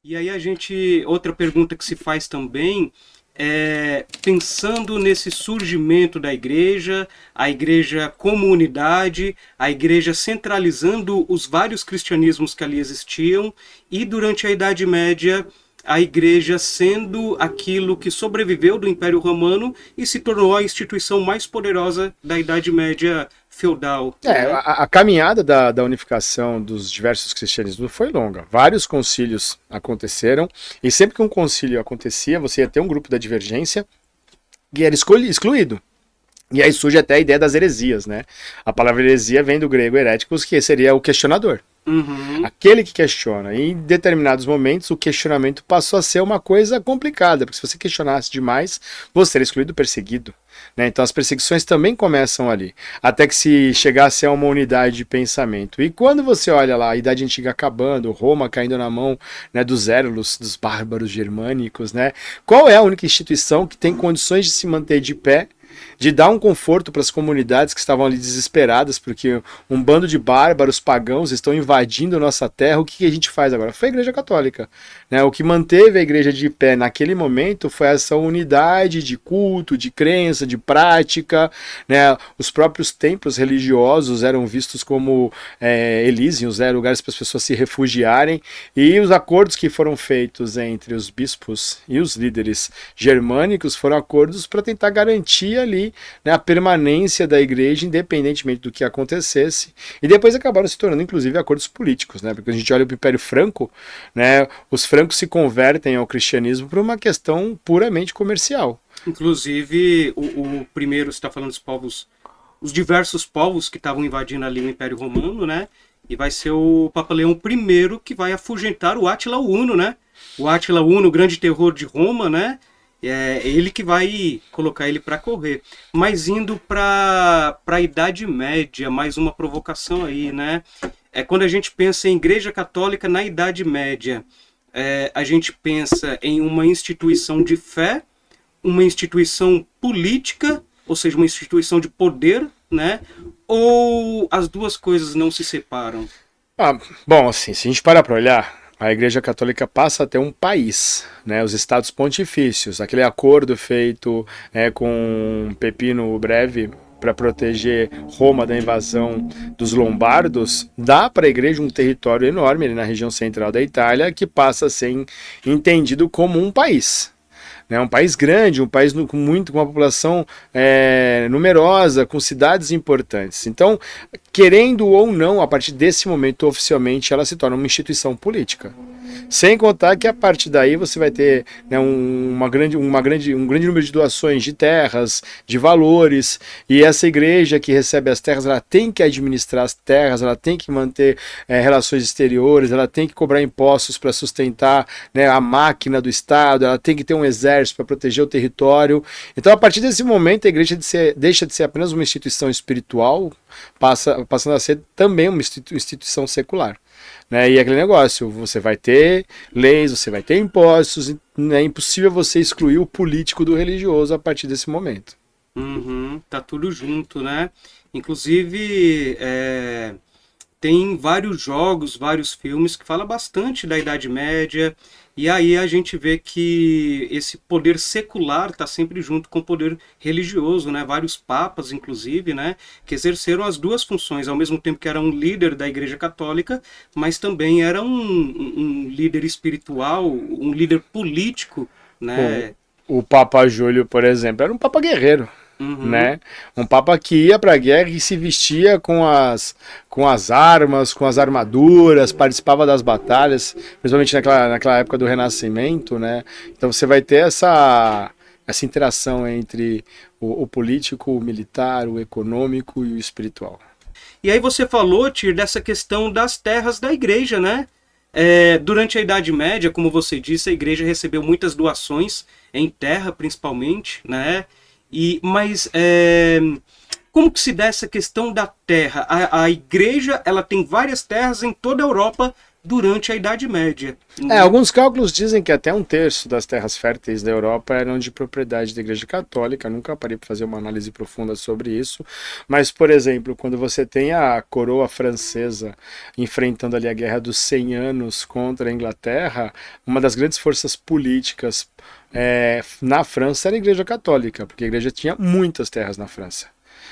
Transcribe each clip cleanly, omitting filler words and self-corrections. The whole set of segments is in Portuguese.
E aí outra pergunta que se faz também é, pensando nesse surgimento da igreja, a igreja como unidade, a igreja centralizando os vários cristianismos que ali existiam, e durante a Idade Média, a igreja sendo aquilo que sobreviveu do Império Romano e se tornou a instituição mais poderosa da Idade Média feudal, né? A caminhada da unificação dos diversos cristianismos foi longa. Vários concílios aconteceram, e sempre que um concílio acontecia, você ia ter um grupo da divergência que era excluído. E aí surge até a ideia das heresias, né? A palavra heresia vem do grego heréticos, que seria o questionador. Uhum. Aquele que questiona. E em determinados momentos, o questionamento passou a ser uma coisa complicada, porque se você questionasse demais, você era excluído, perseguido. Né? Então as perseguições também começam ali, até que se chegasse a uma unidade de pensamento. E quando você olha lá a Idade Antiga acabando, Roma caindo na mão, né, dos érulos, dos bárbaros germânicos, né? Qual é a única instituição que tem condições de se manter de pé, de dar um conforto para as comunidades que estavam ali desesperadas, porque um bando de bárbaros pagãos estão invadindo nossa terra? O que a gente faz agora? Foi a Igreja Católica. Né? O que manteve a igreja de pé naquele momento foi essa unidade de culto, de crença, de prática. Né? Os próprios templos religiosos eram vistos como elíseos, né? Lugares para as pessoas se refugiarem, e os acordos que foram feitos entre os bispos e os líderes germânicos foram acordos para tentar garantir ali, né, a permanência da igreja, independentemente do que acontecesse, e depois acabaram se tornando inclusive acordos políticos, né, porque a gente olha para o Império Franco, né, os francos se convertem ao cristianismo por uma questão puramente comercial. Inclusive, o primeiro, você está falando dos povos, os diversos povos que estavam invadindo ali o Império Romano, né? E vai ser o Papa Leão I que vai afugentar o Átila Uno, né? O Átila Uno, o grande terror de Roma, né? É ele que vai colocar ele para correr. Mas indo para a Idade Média, mais uma provocação aí, né? É quando a gente pensa em Igreja Católica na Idade Média, a gente pensa em uma instituição de fé, uma instituição política, ou seja, uma instituição de poder, né? Ou as duas coisas não se separam? Bom, assim, se a gente parar para olhar, a Igreja Católica passa a ter um país, né, os Estados Pontifícios, aquele acordo feito com Pepino o Breve para proteger Roma da invasão dos lombardos, dá para a igreja um território enorme ali na região central da Itália, que passa a ser entendido como um país. Né, um país grande, um país com uma população numerosa, com cidades importantes. Então, querendo ou não, a partir desse momento, oficialmente, ela se torna uma instituição política. Sem contar que a partir daí você vai ter, né, um grande número de doações de terras, de valores, e essa igreja que recebe as terras, ela tem que administrar as terras, ela tem que manter relações exteriores, ela tem que cobrar impostos para sustentar, né, a máquina do Estado, ela tem que ter um exército para proteger o território. Então, a partir desse momento, a igreja deixa de ser apenas uma instituição espiritual, passando a ser também uma instituição secular. Né? E aquele negócio, você vai ter leis, você vai ter impostos, é impossível você excluir o político do religioso a partir desse momento. Uhum, tá tudo junto, né? Inclusive, tem vários jogos, vários filmes que falam bastante da Idade Média, e aí a gente vê que esse poder secular está sempre junto com o poder religioso, né? Vários papas, inclusive, né? Que exerceram as duas funções, ao mesmo tempo que era um líder da Igreja Católica, mas também era um líder espiritual, um líder político, né? O Papa Júlio, por exemplo, era um papa guerreiro. Uhum. Né? Um papa que ia para a guerra e se vestia com as armas, com as armaduras, participava das batalhas, principalmente naquela época do Renascimento, né? Então você vai ter essa interação entre o político, o militar, o econômico e o espiritual. E aí você falou, Tir, dessa questão das terras da igreja, né? Durante a Idade Média, como você disse, a igreja recebeu muitas doações em terra, principalmente, né? Mas como que se dá essa questão da terra? A igreja ela tem várias terras em toda a Europa durante a Idade Média. Alguns cálculos dizem que até 1/3 das terras férteis da Europa eram de propriedade da Igreja Católica. Nunca parei para fazer uma análise profunda sobre isso. Mas, por exemplo, quando você tem a coroa francesa enfrentando ali a Guerra dos 100 Anos contra a Inglaterra, uma das grandes forças políticas na França era a Igreja Católica, porque a Igreja tinha muitas terras na França.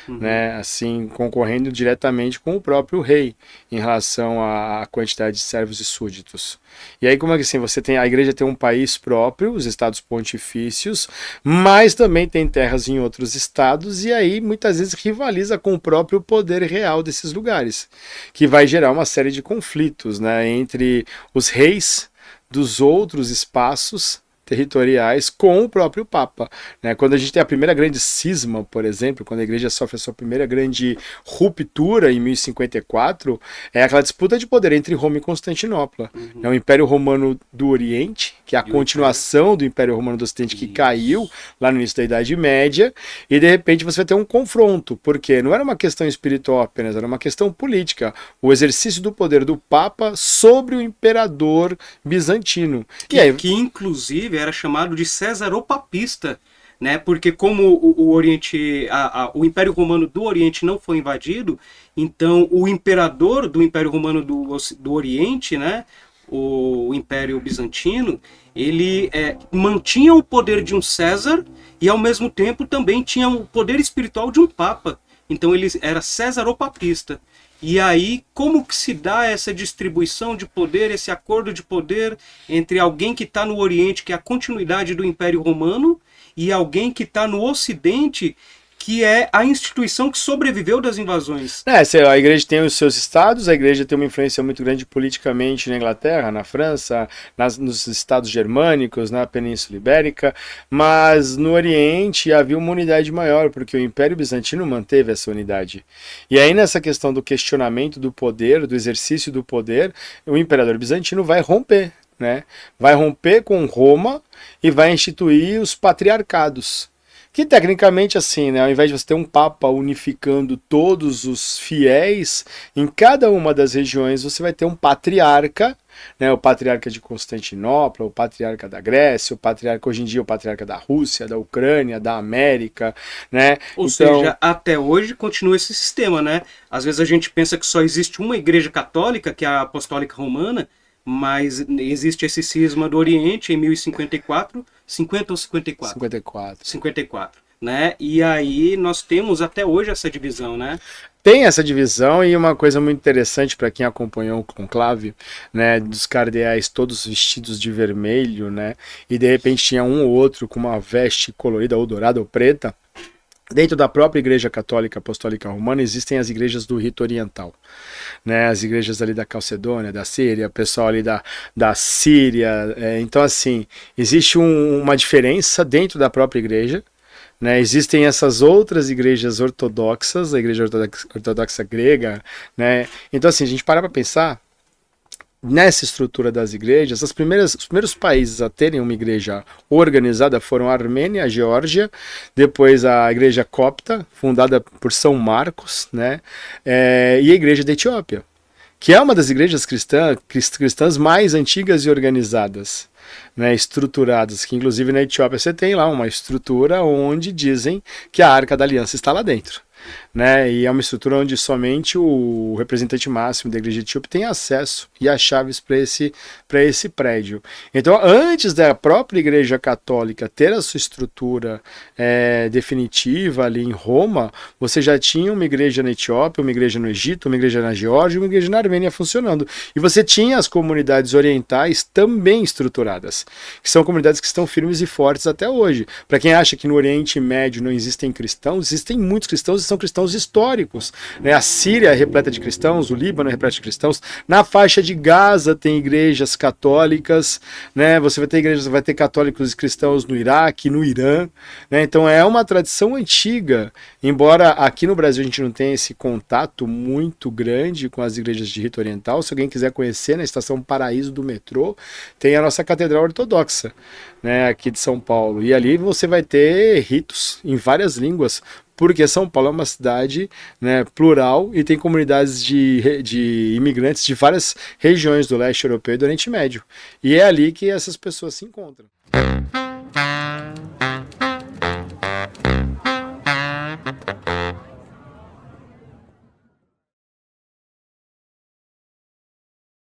Né, assim, concorrendo diretamente com o próprio rei em relação à quantidade de servos e súditos. E aí, como é que assim, a igreja tem um país próprio, os estados pontifícios, mas também tem terras em outros estados, e aí muitas vezes rivaliza com o próprio poder real desses lugares, que vai gerar uma série de conflitos, né, entre os reis dos outros espaços territoriais com o próprio Papa, né? Quando a gente tem a primeira grande cisma, por exemplo, quando a igreja sofre a sua primeira grande ruptura em 1054, é aquela disputa de poder entre Roma e Constantinopla. É o Império Romano do Oriente, que é a continuação do Império Romano do Ocidente, que caiu lá no início da Idade Média, e de repente você vai ter um confronto, porque não era uma questão espiritual apenas, era uma questão política, o exercício do poder do Papa sobre o imperador bizantino. Que inclusive era chamado de Césaropapista, né? Porque como o Oriente, o Império Romano do Oriente não foi invadido, então o imperador do Império Romano do Oriente, né? O Império Bizantino, ele mantinha o poder de um César e ao mesmo tempo também tinha o poder espiritual de um Papa. Então ele era Césaropapista. E aí, como que se dá essa distribuição de poder, esse acordo de poder entre alguém que está no Oriente, que é a continuidade do Império Romano, e alguém que está no Ocidente, que é a instituição que sobreviveu das invasões? A igreja tem os seus estados, a igreja tem uma influência muito grande politicamente na Inglaterra, na França, nos estados germânicos, na Península Ibérica, mas no Oriente havia uma unidade maior, porque o Império Bizantino manteve essa unidade. E aí nessa questão do questionamento do poder, do exercício do poder, o imperador bizantino vai romper, né? Vai romper com Roma e vai instituir os patriarcados. Que tecnicamente assim, né, ao invés de você ter um papa unificando todos os fiéis, em cada uma das regiões você vai ter um patriarca, né, o patriarca de Constantinopla, o patriarca da Grécia, o patriarca hoje em dia o patriarca da Rússia, da Ucrânia, da América, né? Ou seja, até hoje continua esse sistema, né? Às vezes a gente pensa que só existe uma igreja católica, que é a Apostólica Romana, mas existe esse cisma do Oriente em 1054, 50 ou 54? 54, né? E aí nós temos até hoje essa divisão, né? Tem essa divisão, e uma coisa muito interessante para quem acompanhou o conclave, né, dos cardeais todos vestidos de vermelho, né, e de repente tinha um ou outro com uma veste colorida ou dourada ou preta. Dentro da própria Igreja Católica Apostólica Romana existem as igrejas do rito oriental, né? As igrejas ali da Calcedônia, da Síria, o pessoal ali da Síria. Então, assim, existe uma diferença dentro da própria igreja, né? Existem essas outras igrejas ortodoxas, a Igreja Ortodoxa Grega, né? Então, assim, a gente para pensar nessa estrutura das igrejas. Os primeiros países a terem uma igreja organizada foram a Armênia, a Geórgia, depois a igreja copta, fundada por São Marcos, né? E a igreja da Etiópia, que é uma das igrejas cristãs mais antigas e organizadas, né, estruturadas, que inclusive na Etiópia você tem lá uma estrutura onde dizem que a Arca da Aliança está lá dentro. Né, e é uma estrutura onde somente o representante máximo da igreja etíope tem acesso e as chaves para esse prédio. Então, antes da própria igreja católica ter a sua estrutura definitiva ali em Roma, você já tinha uma igreja na Etiópia, uma igreja no Egito, uma igreja na Geórgia e uma igreja na Armênia funcionando. E você tinha as comunidades orientais também estruturadas, que são comunidades que estão firmes e fortes até hoje. Para quem acha que no Oriente Médio não existem cristãos, existem muitos cristãos, e são cristãos históricos, né? A Síria é repleta de cristãos, o Líbano é repleto de cristãos, na faixa de Gaza tem igrejas católicas, né? Você vai ter igrejas, vai ter católicos e cristãos no Iraque, no Irã, né? Então é uma tradição antiga, embora aqui no Brasil a gente não tenha esse contato muito grande com as igrejas de rito oriental. Se alguém quiser conhecer, na estação Paraíso do metrô tem a nossa Catedral Ortodoxa, né, aqui de São Paulo, e ali você vai ter ritos em várias línguas porque São Paulo é uma cidade, né, plural e tem comunidades de imigrantes de várias regiões do leste europeu e do Oriente Médio. E é ali que essas pessoas se encontram.